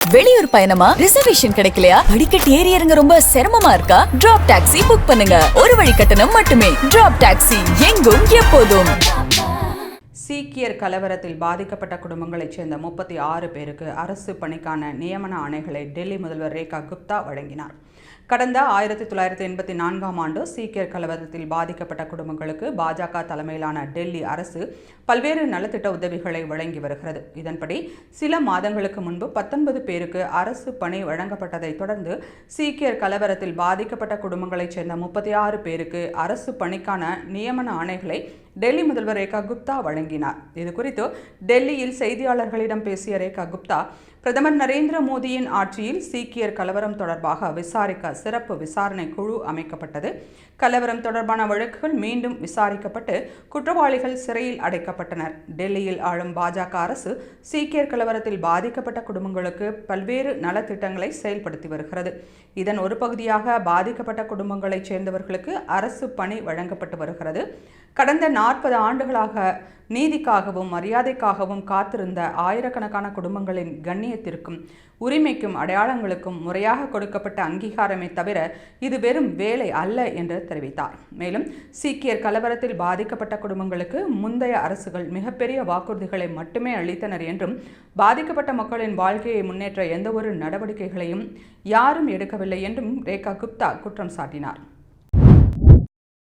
வெளியூர் பயணமா? ரிசர்வேஷன் கிடைக்கலையா? படிக்கட்டு ஏறி இறங்க ரொம்ப சிரமமா இருக்கா? டிராப் டாக்ஸி புக் பண்ணுங்க. ஒரு வழி கட்டணம் மட்டுமே. டிராப் டாக்ஸி, எங்கும் எப்போதும். சீக்கியர் கலவரத்தில் பாதிக்கப்பட்ட குடும்பங்களைச் சேர்ந்த 36 பேருக்கு அரசு பணிக்கான நியமன ஆணைகளை டெல்லி முதல்வர் ரேகா குப்தா வழங்கினார். கடந்த 1984ஆம் ஆண்டு சீக்கியர் கலவரத்தில் பாதிக்கப்பட்ட குடும்பங்களுக்கு பாஜக தலைமையிலான டெல்லி அரசு பல்வேறு நலத்திட்ட உதவிகளை வழங்கி வருகிறது. இதன்படி சில மாதங்களுக்கு முன்பு 19 பேருக்கு அரசு பணி வழங்கப்பட்டதை தொடர்ந்து சீக்கியர் கலவரத்தில் பாதிக்கப்பட்ட குடும்பங்களைச் சேர்ந்த 36 பேருக்கு அரசு பணிக்கான நியமன ஆணைகளை டெல்லி முதல்வர் ரேகா குப்தா வழங்கினார். இதுகுறித்து டெல்லியில் செய்தியாளர்களிடம் பேசிய ரேகா குப்தா, பிரதமர் நரேந்திர மோடியின் ஆட்சியில் சீக்கியர் கலவரம் தொடர்பாக விசாரிக்க சிறப்பு விசாரணை குழு அமைக்கப்பட்டது. கலவரம் தொடர்பான வழக்குகள் மீண்டும் விசாரிக்கப்பட்டு குற்றவாளிகள் சிறையில் அடைக்கப்பட்டனர். டெல்லியில் ஆளும் பாஜக அரசு சீக்கியர் கலவரத்தில் பாதிக்கப்பட்ட குடும்பங்களுக்கு பல்வேறு நலத்திட்டங்களை செயல்படுத்தி வருகிறது. இதன் ஒரு பகுதியாக பாதிக்கப்பட்ட குடும்பங்களைச் சேர்ந்தவர்களுக்கு அரசு பணி வழங்கப்பட்டு வருகிறது. கடந்த 40 ஆண்டுகளாக நீதிக்காகவும் மரியாதைக்காகவும் காத்திருந்த ஆயிரக்கணக்கான குடும்பங்களின் கண்ணியத்திற்கும் உரிமைக்கும் அடையாளங்களுக்கும் முறையாக கொடுக்கப்பட்ட அங்கீகாரமே தவிர இது வெறும் வேலை அல்ல என்று தெரிவித்தார். மேலும் சீக்கியர் கலவரத்தில் பாதிக்கப்பட்ட குடும்பங்களுக்கு முந்தைய அரசுகள் மிகப்பெரிய வாக்குறுதிகளை மட்டுமே அளித்தனர் என்றும் பாதிக்கப்பட்ட மக்களின் வாழ்க்கையை முன்னேற்ற எந்தவொரு நடவடிக்கைகளையும் யாரும் எடுக்கவில்லை என்றும் ரேகா குப்தா குற்றம் சாட்டினார்.